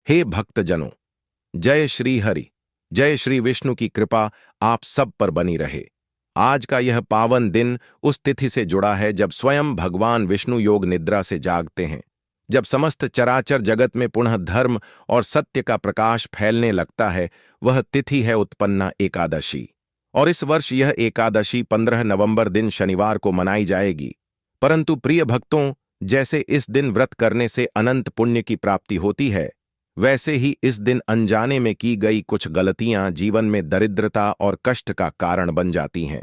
हे भक्तजनों, जय श्री हरि, जय श्री विष्णु की कृपा आप सब पर बनी रहे। आज का यह पावन दिन उस तिथि से जुड़ा है जब स्वयं भगवान विष्णु योग निद्रा से जागते हैं, जब समस्त चराचर जगत में पुनः धर्म और सत्य का प्रकाश फैलने लगता है। वह तिथि है उत्पन्ना एकादशी, और इस वर्ष यह एकादशी 15 नवंबर दिन शनिवार को मनाई जाएगी। परंतु प्रिय भक्तों, जैसे इस दिन व्रत करने से अनंत पुण्य की प्राप्ति होती है, वैसे ही इस दिन अनजाने में की गई कुछ गलतियां जीवन में दरिद्रता और कष्ट का कारण बन जाती हैं।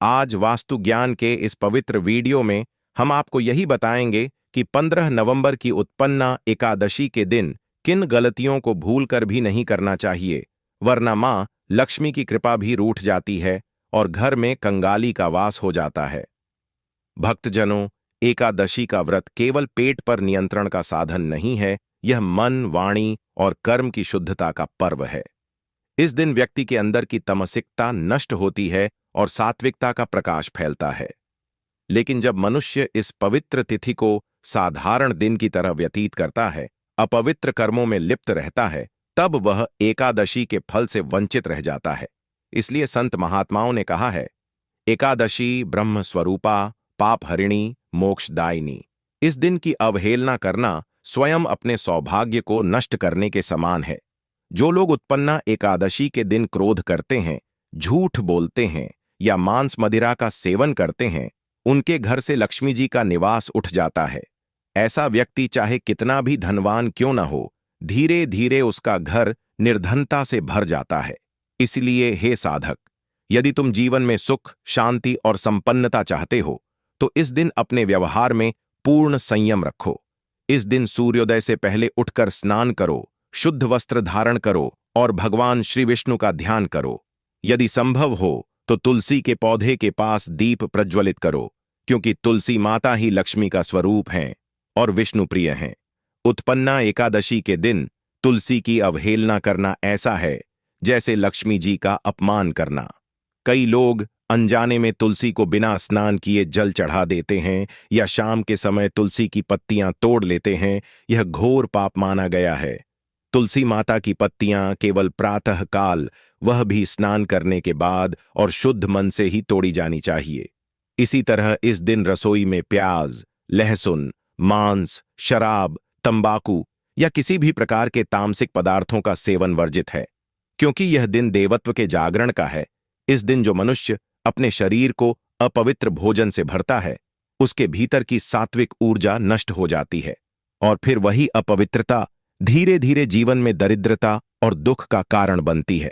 आज वास्तु ज्ञान के इस पवित्र वीडियो में हम आपको यही बताएंगे कि 15 नवंबर की उत्पन्ना एकादशी के दिन किन गलतियों को भूलकर भी नहीं करना चाहिए, वरना मां लक्ष्मी की कृपा भी रूठ जाती है और घर में कंगाली का वास हो जाता है। भक्तजनों, एकादशी का व्रत केवल पेट पर नियंत्रण का साधन नहीं है, यह मन, वाणी और कर्म की शुद्धता का पर्व है। इस दिन व्यक्ति के अंदर की तमसिकता नष्ट होती है और सात्विकता का प्रकाश फैलता है। लेकिन जब मनुष्य इस पवित्र तिथि को साधारण दिन की तरह व्यतीत करता है, अपवित्र कर्मों में लिप्त रहता है, तब वह एकादशी के फल से वंचित रह जाता है। इसलिए संत महात्माओं ने कहा है, एकादशी ब्रह्म स्वरूपा, पाप हरिणी, मोक्षदायिनी। इस दिन की अवहेलना करना स्वयं अपने सौभाग्य को नष्ट करने के समान है। जो लोग उत्पन्ना एकादशी के दिन क्रोध करते हैं, झूठ बोलते हैं या मांस मदिरा का सेवन करते हैं, उनके घर से लक्ष्मी जी का निवास उठ जाता है। ऐसा व्यक्ति चाहे कितना भी धनवान क्यों न हो, धीरे धीरे उसका घर निर्धनता से भर जाता है। इसलिए हे साधक, यदि तुम जीवन में सुख, शांति और संपन्नता चाहते हो, तो इस दिन अपने व्यवहार में पूर्ण संयम रखो। इस दिन सूर्योदय से पहले उठकर स्नान करो, शुद्ध वस्त्र धारण करो और भगवान श्री विष्णु का ध्यान करो। यदि संभव हो तो तुलसी के पौधे के पास दीप प्रज्वलित करो, क्योंकि तुलसी माता ही लक्ष्मी का स्वरूप हैं और विष्णु प्रिय हैं। उत्पन्ना एकादशी के दिन तुलसी की अवहेलना करना ऐसा है जैसे लक्ष्मी जी का अपमान करना। कई लोग अनजाने में तुलसी को बिना स्नान किए जल चढ़ा देते हैं या शाम के समय तुलसी की पत्तियां तोड़ लेते हैं। यह घोर पाप माना गया है। तुलसी माता की पत्तियां केवल प्रातः काल, वह भी स्नान करने के बाद और शुद्ध मन से ही तोड़ी जानी चाहिए। इसी तरह इस दिन रसोई में प्याज, लहसुन, मांस, शराब, तंबाकू या किसी भी प्रकार के तामसिक पदार्थों का सेवन वर्जित है, क्योंकि यह दिन देवत्व के जागरण का है। इस दिन जो मनुष्य अपने शरीर को अपवित्र भोजन से भरता है, उसके भीतर की सात्विक ऊर्जा नष्ट हो जाती है और फिर वही अपवित्रता धीरे धीरे जीवन में दरिद्रता और दुख का कारण बनती है।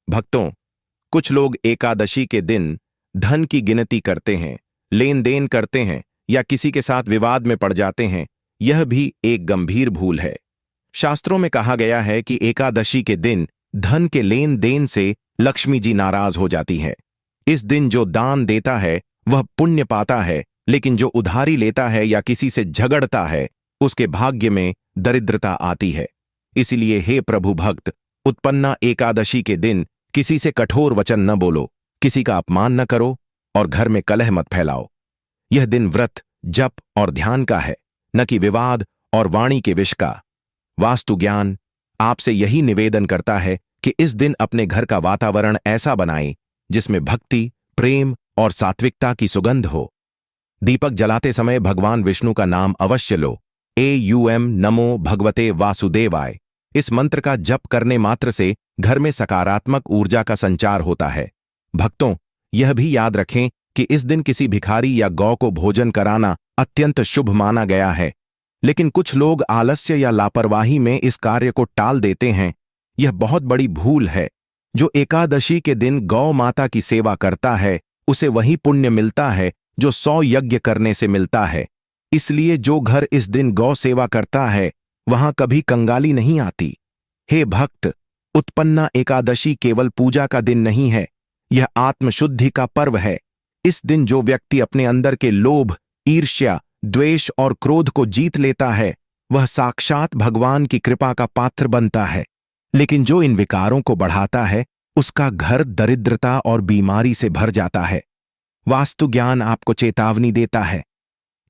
भक्तों, कुछ लोग एकादशी के दिन धन की गिनती करते हैं, लेन देन करते हैं या किसी के साथ विवाद में पड़ जाते हैं। यह भी एक गंभीर भूल है। शास्त्रों में कहा गया है कि एकादशी के दिन धन के लेन देन से लक्ष्मी जी नाराज हो जाती है। इस दिन जो दान देता है वह पुण्य पाता है, लेकिन जो उधारी लेता है या किसी से झगड़ता है, उसके भाग्य में दरिद्रता आती है। इसलिए हे प्रभु भक्त, उत्पन्ना एकादशी के दिन किसी से कठोर वचन न बोलो, किसी का अपमान न करो और घर में कलह मत फैलाओ। यह दिन व्रत, जप और ध्यान का है, न कि विवाद और वाणी के विष का। वास्तु ज्ञान आपसे यही निवेदन करता है कि इस दिन अपने घर का वातावरण ऐसा बनाएं जिसमें भक्ति, प्रेम और सात्विकता की सुगंध हो। दीपक जलाते समय भगवान विष्णु का नाम अवश्य लो। एयूएम नमो भगवते वासुदेवाय। इस मंत्र का जप करने मात्र से घर में सकारात्मक ऊर्जा का संचार होता है। भक्तों, यह भी याद रखें कि इस दिन किसी भिखारी या गौ को भोजन कराना अत्यंत शुभ माना गया है, लेकिन कुछ लोग आलस्य या लापरवाही में इस कार्य को टाल देते हैं। यह बहुत बड़ी भूल है। जो एकादशी के दिन गौ माता की सेवा करता है, उसे वही पुण्य मिलता है जो 100 यज्ञ करने से मिलता है। इसलिए जो घर इस दिन गौ सेवा करता है, वहां कभी कंगाली नहीं आती। हे भक्त, उत्पन्ना एकादशी केवल पूजा का दिन नहीं है, यह आत्मशुद्धि का पर्व है। इस दिन जो व्यक्ति अपने अंदर के लोभ, ईर्ष्या, द्वेष और क्रोध को जीत लेता है, वह साक्षात भगवान की कृपा का पात्र बनता है। लेकिन जो इन विकारों को बढ़ाता है, उसका घर दरिद्रता और बीमारी से भर जाता है। वास्तु ज्ञान आपको चेतावनी देता है,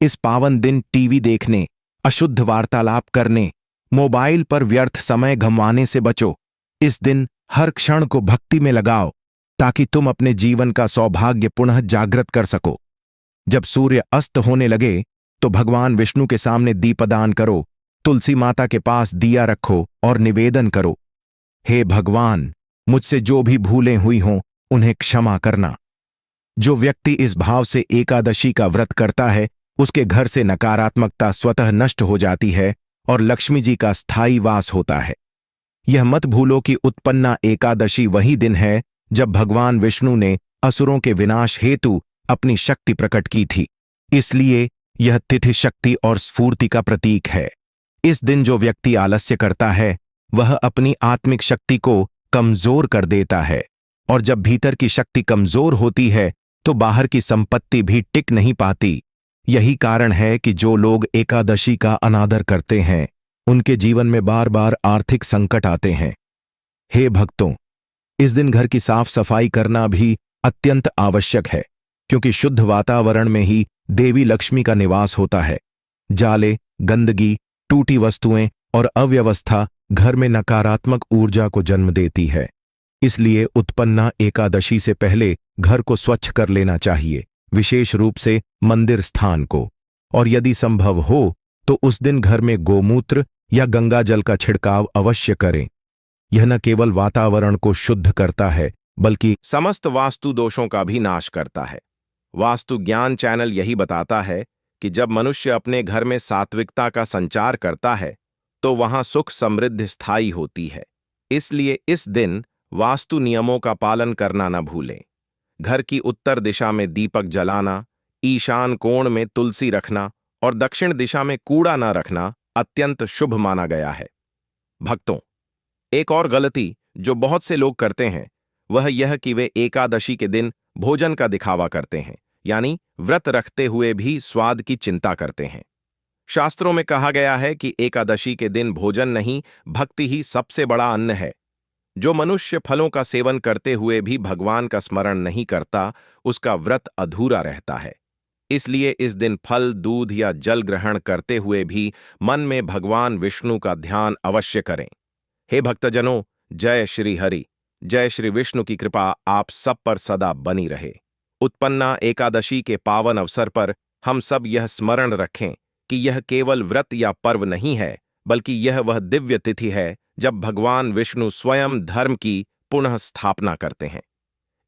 इस पावन दिन टीवी देखने, अशुद्ध वार्तालाप करने, मोबाइल पर व्यर्थ समय गंवाने से बचो। इस दिन हर क्षण को भक्ति में लगाओ ताकि तुम अपने जीवन का सौभाग्य पुनः जागृत कर सको। जब सूर्य अस्त होने लगे तो भगवान विष्णु के सामने दीपदान करो, तुलसी माता के पास दिया रखो और निवेदन करो, हे भगवान, मुझसे जो भी भूलें हुई हों उन्हें क्षमा करना। जो व्यक्ति इस भाव से एकादशी का व्रत करता है उसके घर से नकारात्मकता स्वतः नष्ट हो जाती है और लक्ष्मी जी का स्थायी वास होता है। यह मत भूलो कि उत्पन्ना एकादशी वही दिन है जब भगवान विष्णु ने असुरों के विनाश हेतु अपनी शक्ति प्रकट की थी, इसलिए यह तिथि शक्ति और स्फूर्ति का प्रतीक है। इस दिन जो व्यक्ति आलस्य करता है वह अपनी आत्मिक शक्ति को कमजोर कर देता है, और जब भीतर की शक्ति कमजोर होती है तो बाहर की संपत्ति भी टिक नहीं पाती। यही कारण है कि जो लोग एकादशी का अनादर करते हैं उनके जीवन में बार बार आर्थिक संकट आते हैं। हे भक्तों, इस दिन घर की साफ सफाई करना भी अत्यंत आवश्यक है, क्योंकि शुद्ध वातावरण में ही देवी लक्ष्मी का निवास होता है। जाले, गंदगी, टूटी वस्तुएं और अव्यवस्था घर में नकारात्मक ऊर्जा को जन्म देती है। इसलिए उत्पन्ना एकादशी से पहले घर को स्वच्छ कर लेना चाहिए, विशेष रूप से मंदिर स्थान को, और यदि संभव हो तो उस दिन घर में गोमूत्र या गंगा जल का छिड़काव अवश्य करें। यह न केवल वातावरण को शुद्ध करता है बल्कि समस्त वास्तु दोषों का भी नाश करता है। वास्तु ज्ञान चैनल यही बताता है कि जब मनुष्य अपने घर में सात्विकता का संचार करता है तो वहां सुख समृद्धि स्थायी होती है। इसलिए इस दिन वास्तु नियमों का पालन करना न भूलें। घर की उत्तर दिशा में दीपक जलाना, ईशान कोण में तुलसी रखना और दक्षिण दिशा में कूड़ा न रखना अत्यंत शुभ माना गया है। भक्तों, एक और गलती जो बहुत से लोग करते हैं वह यह कि वे एकादशी के दिन भोजन का दिखावा करते हैं, यानी व्रत रखते हुए भी स्वाद की चिंता करते हैं। शास्त्रों में कहा गया है कि एकादशी के दिन भोजन नहीं, भक्ति ही सबसे बड़ा अन्न है। जो मनुष्य फलों का सेवन करते हुए भी भगवान का स्मरण नहीं करता, उसका व्रत अधूरा रहता है। इसलिए इस दिन फल, दूध या जल ग्रहण करते हुए भी मन में भगवान विष्णु का ध्यान अवश्य करें। हे भक्तजनों, जय श्री हरि, जय श्री विष्णु की कृपा आप सब पर सदा बनी रहे। उत्पन्ना एकादशी के पावन अवसर पर हम सब यह स्मरण रखें कि यह केवल व्रत या पर्व नहीं है, बल्कि यह वह दिव्य तिथि है जब भगवान विष्णु स्वयं धर्म की पुनः स्थापना करते हैं।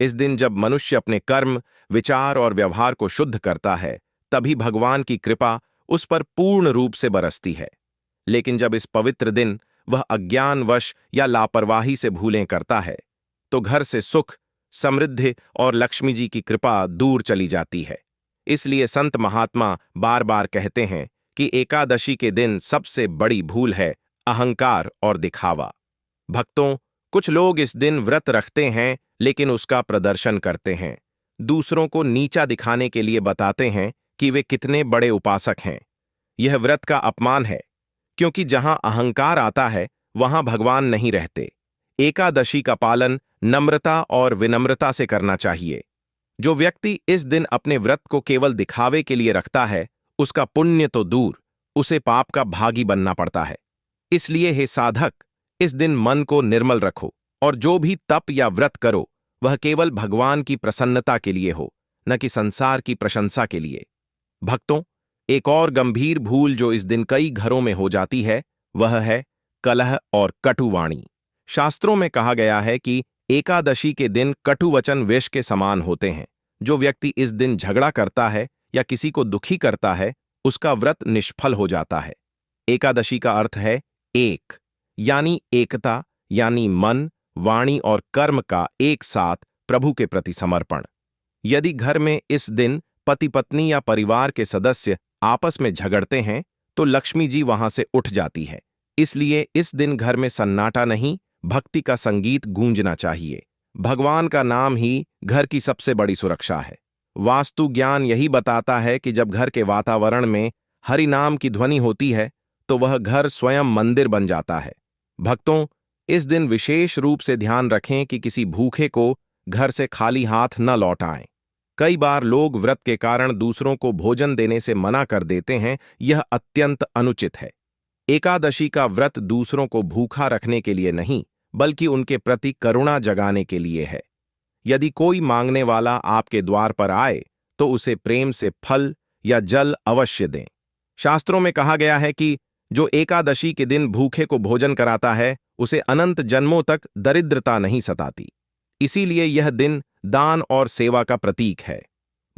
इस दिन जब मनुष्य अपने कर्म, विचार और व्यवहार को शुद्ध करता है, तभी भगवान की कृपा उस पर पूर्ण रूप से बरसती है। लेकिन जब इस पवित्र दिन वह अज्ञानवश या लापरवाही से भूलें करता है, तो घर से सुख, समृद्धि और लक्ष्मी जी की कृपा दूर चली जाती है। इसलिए संत महात्मा बार बार कहते हैं कि एकादशी के दिन सबसे बड़ी भूल है अहंकार और दिखावा। भक्तों, कुछ लोग इस दिन व्रत रखते हैं लेकिन उसका प्रदर्शन करते हैं, दूसरों को नीचा दिखाने के लिए बताते हैं कि वे कितने बड़े उपासक हैं। यह व्रत का अपमान है, क्योंकि जहां अहंकार आता है वहां भगवान नहीं रहते। एकादशी का पालन नम्रता और विनम्रता से करना चाहिए। जो व्यक्ति इस दिन अपने व्रत को केवल दिखावे के लिए रखता है, उसका पुण्य तो दूर, उसे पाप का भागी बनना पड़ता है। इसलिए हे साधक, इस दिन मन को निर्मल रखो और जो भी तप या व्रत करो वह केवल भगवान की प्रसन्नता के लिए हो, न कि संसार की प्रशंसा के लिए। भक्तों, एक और गंभीर भूल जो इस दिन कई घरों में हो जाती है वह है कलह और कटुवाणी। शास्त्रों में कहा गया है कि एकादशी के दिन कटु वचन विष के समान होते हैं। जो व्यक्ति इस दिन झगड़ा करता है या किसी को दुखी करता है, उसका व्रत निष्फल हो जाता है। एकादशी का अर्थ है एक, यानी एकता, यानी मन, वाणी और कर्म का एक साथ प्रभु के प्रति समर्पण। यदि घर में इस दिन पति पत्नी या परिवार के सदस्य आपस में झगड़ते हैं तो लक्ष्मी जी वहां से उठ जाती है। इसलिए इस दिन घर में सन्नाटा नहीं, भक्ति का संगीत गूंजना चाहिए। भगवान का नाम ही घर की सबसे बड़ी सुरक्षा है। वास्तु ज्ञान यही बताता है कि जब घर के वातावरण में हरि नाम की ध्वनि होती है तो वह घर स्वयं मंदिर बन जाता है। भक्तों, इस दिन विशेष रूप से ध्यान रखें कि किसी भूखे को घर से खाली हाथ न लौटाएं। कई बार लोग व्रत के कारण दूसरों को भोजन देने से मना कर देते हैं, यह अत्यंत अनुचित है। एकादशी का व्रत दूसरों को भूखा रखने के लिए नहीं, बल्कि उनके प्रति करुणा जगाने के लिए है। यदि कोई मांगने वाला आपके द्वार पर आए, तो उसे प्रेम से फल या जल अवश्य दें। शास्त्रों में कहा गया है कि जो एकादशी के दिन भूखे को भोजन कराता है, उसे अनंत जन्मों तक दरिद्रता नहीं सताती। इसीलिए यह दिन दान और सेवा का प्रतीक है।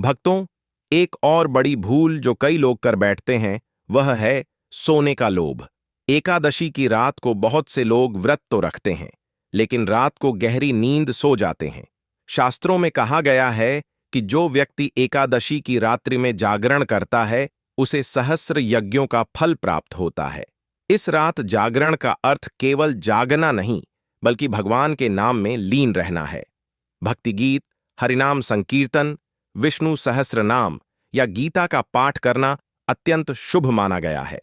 भक्तों, एक और बड़ी भूल जो कई लोग कर बैठते हैं, वह है सोने का लोभ। एकादशी की रात को बहुत से लोग व्रत तो रखते हैं, लेकिन रात को गहरी नींद सो जाते हैं। शास्त्रों में कहा गया है कि जो व्यक्ति एकादशी की रात्रि में जागरण करता है, उसे सहस्र यज्ञों का फल प्राप्त होता है। इस रात जागरण का अर्थ केवल जागना नहीं, बल्कि भगवान के नाम में लीन रहना है। भक्ति गीत, हरिनाम संकीर्तन, विष्णु सहस्र नाम या गीता का पाठ करना अत्यंत शुभ माना गया है।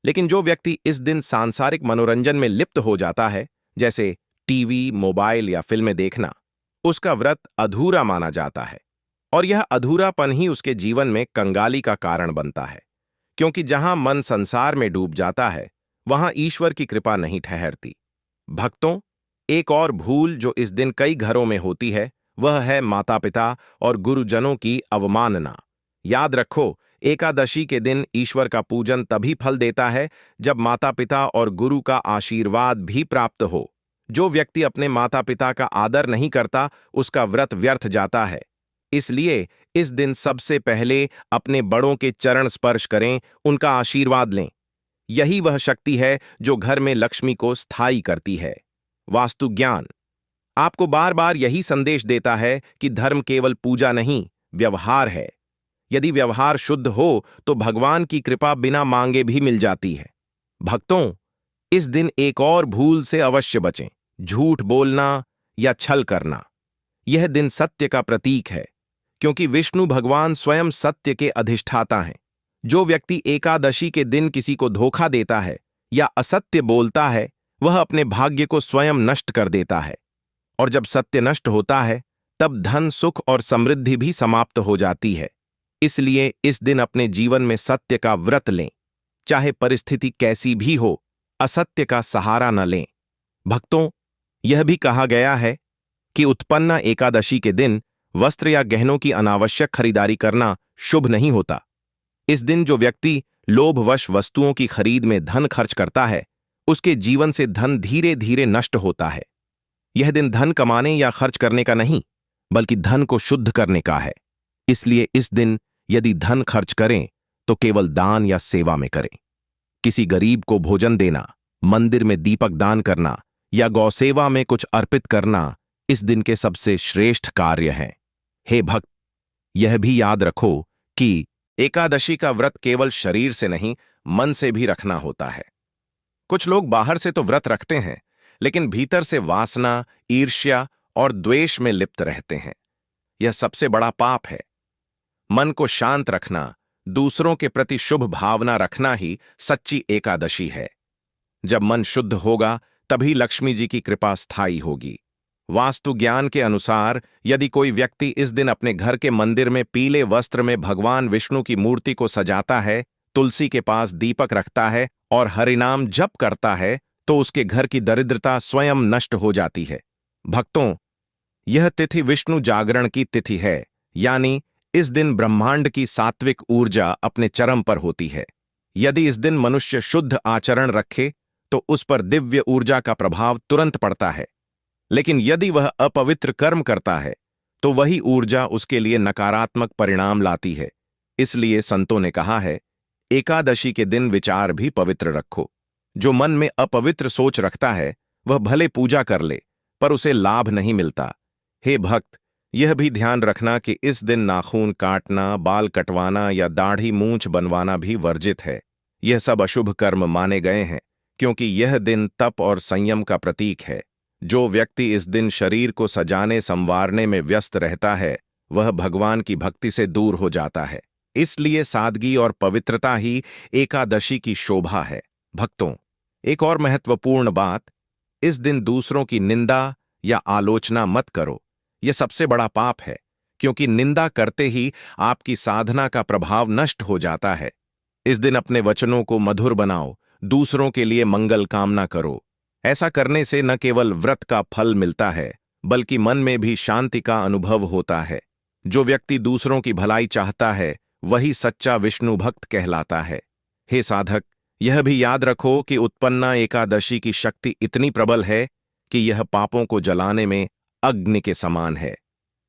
लेकिन जो व्यक्ति इस दिन सांसारिक मनोरंजन में लिप्त हो जाता है, जैसे टीवी, मोबाइल या फिल्में देखना, उसका व्रत अधूरा माना जाता है। और यह अधूरापन ही उसके जीवन में कंगाली का कारण बनता है, क्योंकि जहां मन संसार में डूब जाता है, वहां ईश्वर की कृपा नहीं ठहरती। भक्तों, एक और भूल जो इस दिन कई घरों में होती है, वह है माता पिता और गुरुजनों की अवमानना। याद रखो, एकादशी के दिन ईश्वर का पूजन तभी फल देता है जब माता पिता और गुरु का आशीर्वाद भी प्राप्त हो। जो व्यक्ति अपने माता पिता का आदर नहीं करता, उसका व्रत व्यर्थ जाता है। इसलिए इस दिन सबसे पहले अपने बड़ों के चरण स्पर्श करें, उनका आशीर्वाद लें। यही वह शक्ति है जो घर में लक्ष्मी को स्थायी करती है। वास्तु ज्ञान आपको बार बार यही संदेश देता है कि धर्म केवल पूजा नहीं, व्यवहार है। यदि व्यवहार शुद्ध हो, तो भगवान की कृपा बिना मांगे भी मिल जाती है। भक्तों, इस दिन एक और भूल से अवश्य बचें, झूठ बोलना या छल करना। यह दिन सत्य का प्रतीक है, क्योंकि विष्णु भगवान स्वयं सत्य के अधिष्ठाता हैं। जो व्यक्ति एकादशी के दिन किसी को धोखा देता है या असत्य बोलता है, वह अपने भाग्य को स्वयं नष्ट कर देता है। और जब सत्य नष्ट होता है, तब धन, सुख और समृद्धि भी समाप्त हो जाती है। इसलिए इस दिन अपने जीवन में सत्य का व्रत लें, चाहे परिस्थिति कैसी भी हो, असत्य का सहारा न लें। भक्तों, यह भी कहा गया है कि उत्पन्ना एकादशी के दिन वस्त्र या गहनों की अनावश्यक खरीदारी करना शुभ नहीं होता। इस दिन जो व्यक्ति लोभवश वस्तुओं की खरीद में धन खर्च करता है, उसके जीवन से धन धीरे धीरे नष्ट होता है। यह दिन धन कमाने या खर्च करने का नहीं, बल्कि धन को शुद्ध करने का है। इसलिए इस दिन यदि धन खर्च करें, तो केवल दान या सेवा में करें। किसी गरीब को भोजन देना, मंदिर में दीपक दान करना या गौसेवा में कुछ अर्पित करना इस दिन के सबसे श्रेष्ठ कार्य हैं। हे भक्त, यह भी याद रखो कि एकादशी का व्रत केवल शरीर से नहीं, मन से भी रखना होता है। कुछ लोग बाहर से तो व्रत रखते हैं, लेकिन भीतर से वासना, ईर्ष्या और द्वेष में लिप्त रहते हैं। यह सबसे बड़ा पाप है। मन को शांत रखना, दूसरों के प्रति शुभ भावना रखना ही सच्ची एकादशी है। जब मन शुद्ध होगा, तभी लक्ष्मी जी की कृपा स्थायी होगी। वास्तु ज्ञान के अनुसार यदि कोई व्यक्ति इस दिन अपने घर के मंदिर में पीले वस्त्र में भगवान विष्णु की मूर्ति को सजाता है, तुलसी के पास दीपक रखता है और हरिनाम जप करता है, तो उसके घर की दरिद्रता स्वयं नष्ट हो जाती है। भक्तों, यह तिथि विष्णु जागरण की तिथि है, यानी इस दिन ब्रह्मांड की सात्विक ऊर्जा अपने चरम पर होती है। यदि इस दिन मनुष्य शुद्ध आचरण रखे, तो उस पर दिव्य ऊर्जा का प्रभाव तुरंत पड़ता है। लेकिन यदि वह अपवित्र कर्म करता है, तो वही ऊर्जा उसके लिए नकारात्मक परिणाम लाती है। इसलिए संतों ने कहा है, एकादशी के दिन विचार भी पवित्र रखो। जो मन में अपवित्र सोच रखता है, वह भले पूजा कर ले, पर उसे लाभ नहीं मिलता। हे भक्त, यह भी ध्यान रखना कि इस दिन नाखून काटना, बाल कटवाना या दाढ़ी मूंछ बनवाना भी वर्जित है। यह सब अशुभ कर्म माने गए हैं, क्योंकि यह दिन तप और संयम का प्रतीक है। जो व्यक्ति इस दिन शरीर को सजाने संवारने में व्यस्त रहता है, वह भगवान की भक्ति से दूर हो जाता है। इसलिए सादगी और पवित्रता ही एकादशी की शोभा है। भक्तों, एक और महत्वपूर्ण बात, इस दिन दूसरों की निंदा या आलोचना मत करो। यह सबसे बड़ा पाप है, क्योंकि निंदा करते ही आपकी साधना का प्रभाव नष्ट हो जाता है। इस दिन अपने वचनों को मधुर बनाओ, दूसरों के लिए मंगल कामना करो। ऐसा करने से न केवल व्रत का फल मिलता है, बल्कि मन में भी शांति का अनुभव होता है। जो व्यक्ति दूसरों की भलाई चाहता है, वही सच्चा विष्णु भक्त कहलाता है। हे साधक, यह भी याद रखो कि उत्पन्ना एकादशी की शक्ति इतनी प्रबल है कि यह पापों को जलाने में अग्नि के समान है।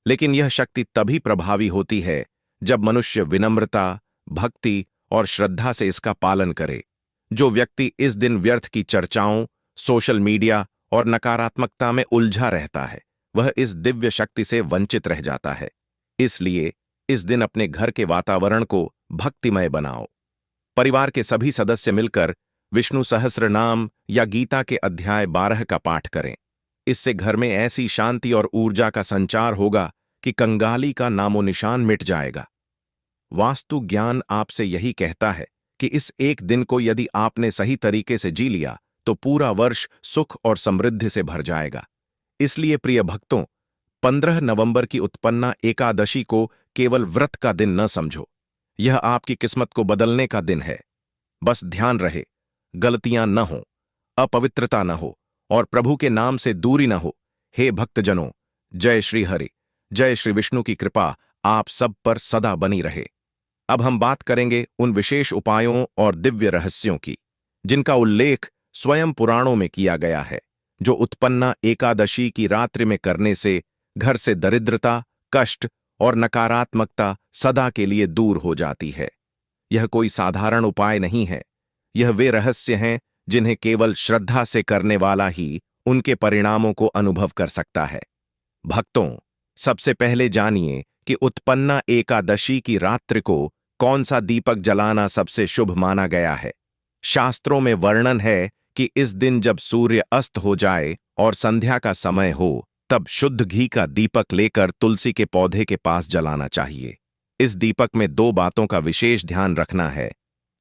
लेकिन यह शक्ति तभी प्रभावी होती है जब मनुष्य विनम्रता, भक्ति और श्रद्धा से इसका पालन करे। जो व्यक्ति इस दिन व्यर्थ की चर्चाओं, सोशल मीडिया और नकारात्मकता में उलझा रहता है, वह इस दिव्य शक्ति से वंचित रह जाता है। इसलिए इस दिन अपने घर के वातावरण को भक्तिमय बनाओ। परिवार के सभी सदस्य मिलकर विष्णु सहस्त्र नाम या गीता के अध्याय 12 का पाठ करें। इससे घर में ऐसी शांति और ऊर्जा का संचार होगा कि कंगाली का नामो निशान मिट जाएगा। वास्तु ज्ञान आपसे यही कहता है कि इस एक दिन को यदि आपने सही तरीके से जी लिया तो पूरा वर्ष सुख और समृद्धि से भर जाएगा। इसलिए प्रिय भक्तों, 15 नवंबर की उत्पन्ना एकादशी को केवल व्रत का दिन न समझो। यह आपकी किस्मत को बदलने का दिन है। बस ध्यान रहे, गलतियां न हो, अपवित्रता न हो और प्रभु के नाम से दूरी न हो। हे भक्तजनों, जय श्री हरि, जय श्री विष्णु की कृपा आप सब पर सदा बनी रहे। अब हम बात करेंगे उन विशेष उपायों और दिव्य रहस्यों की, जिनका उल्लेख स्वयं पुराणों में किया गया है, जो उत्पन्ना एकादशी की रात्रि में करने से घर से दरिद्रता, कष्ट और नकारात्मकता सदा के लिए दूर हो जाती है। यह कोई साधारण उपाय नहीं है। यह वे रहस्य हैं जिन्हें केवल श्रद्धा से करने वाला ही उनके परिणामों को अनुभव कर सकता है। भक्तों, सबसे पहले जानिए कि उत्पन्ना एकादशी की रात्रि को कौन सा दीपक जलाना सबसे शुभ माना गया है। शास्त्रों में वर्णन है कि इस दिन जब सूर्य अस्त हो जाए और संध्या का समय हो, तब शुद्ध घी का दीपक लेकर तुलसी के पौधे के पास जलाना चाहिए। इस दीपक में 2 बातों का विशेष ध्यान रखना है।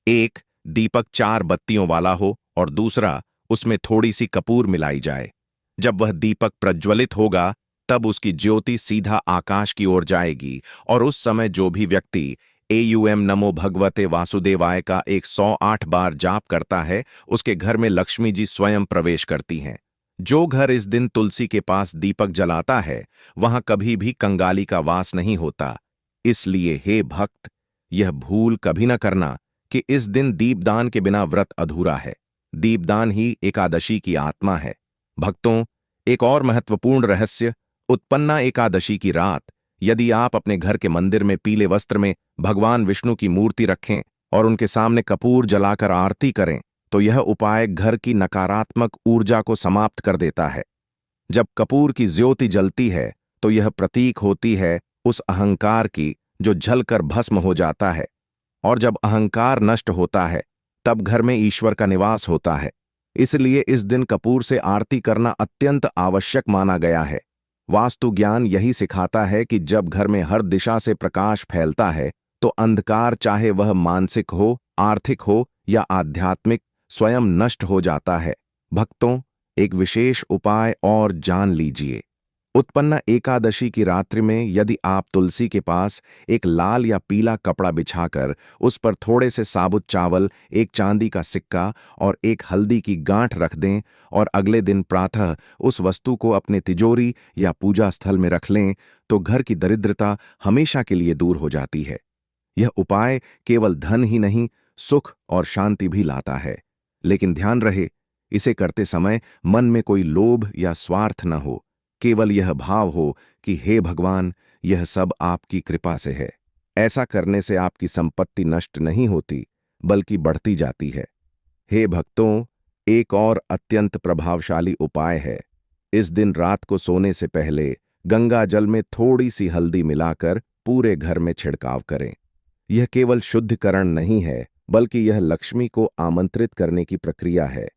एक, दीपक 4 बत्तियों वाला हो और दूसरा, उसमें थोड़ी सी कपूर मिलाई जाए। जब वह दीपक प्रज्वलित होगा, तब उसकी ज्योति सीधा आकाश की ओर जाएगी और उस समय जो भी व्यक्ति एयूएम नमो भगवते वासुदेवाय का 108 बार जाप करता है, उसके घर में लक्ष्मी जी स्वयं प्रवेश करती हैं। जो घर इस दिन तुलसी के पास दीपक जलाता है, वहां कभी भी कंगाली का वास नहीं होता। इसलिए हे भक्त, यह भूल कभी न करना कि इस दिन दीपदान के बिना व्रत अधूरा है। दीपदान ही एकादशी की आत्मा है। भक्तों, एक और महत्वपूर्ण रहस्य, उत्पन्ना एकादशी की रात यदि आप अपने घर के मंदिर में पीले वस्त्र में भगवान विष्णु की मूर्ति रखें और उनके सामने कपूर जलाकर आरती करें, तो यह उपाय घर की नकारात्मक ऊर्जा को समाप्त कर देता है। जब कपूर की ज्योति जलती है, तो यह प्रतीक होती है उस अहंकार की जो जलकर भस्म हो जाता है, और जब अहंकार नष्ट होता है, तब घर में ईश्वर का निवास होता है। इसलिए इस दिन कपूर से आरती करना अत्यंत आवश्यक माना गया है। वास्तु ज्ञान यही सिखाता है कि जब घर में हर दिशा से प्रकाश फैलता है, तो अंधकार, चाहे वह मानसिक हो, आर्थिक हो या आध्यात्मिक, स्वयं नष्ट हो जाता है। भक्तों, एक विशेष उपाय और जान लीजिए। उत्पन्ना एकादशी की रात्रि में यदि आप तुलसी के पास एक लाल या पीला कपड़ा बिछाकर उस पर थोड़े से साबुत चावल, एक चांदी का सिक्का और एक हल्दी की गांठ रख दें और अगले दिन प्रातः उस वस्तु को अपने तिजोरी या पूजा स्थल में रख लें, तो घर की दरिद्रता हमेशा के लिए दूर हो जाती है। यह उपाय केवल धन ही नहीं, सुख और शांति भी लाता है। लेकिन ध्यान रहे, इसे करते समय मन में कोई लोभ या स्वार्थ न हो। केवल यह भाव हो कि हे भगवान, यह सब आपकी कृपा से है। ऐसा करने से आपकी संपत्ति नष्ट नहीं होती, बल्कि बढ़ती जाती है। हे भक्तों, एक और अत्यंत प्रभावशाली उपाय है। इस दिन रात को सोने से पहले गंगा जल में थोड़ी सी हल्दी मिलाकर पूरे घर में छिड़काव करें। यह केवल शुद्धिकरण नहीं है, बल्कि यह लक्ष्मी को आमंत्रित करने की प्रक्रिया है।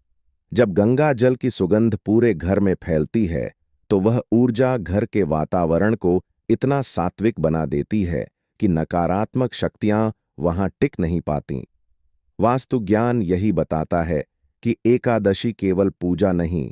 जब गंगा जल की सुगंध पूरे घर में फैलती है, तो वह ऊर्जा घर के वातावरण को इतना सात्विक बना देती है कि नकारात्मक शक्तियां वहां टिक नहीं पातीं। वास्तु ज्ञान यही बताता है कि एकादशी केवल पूजा नहीं,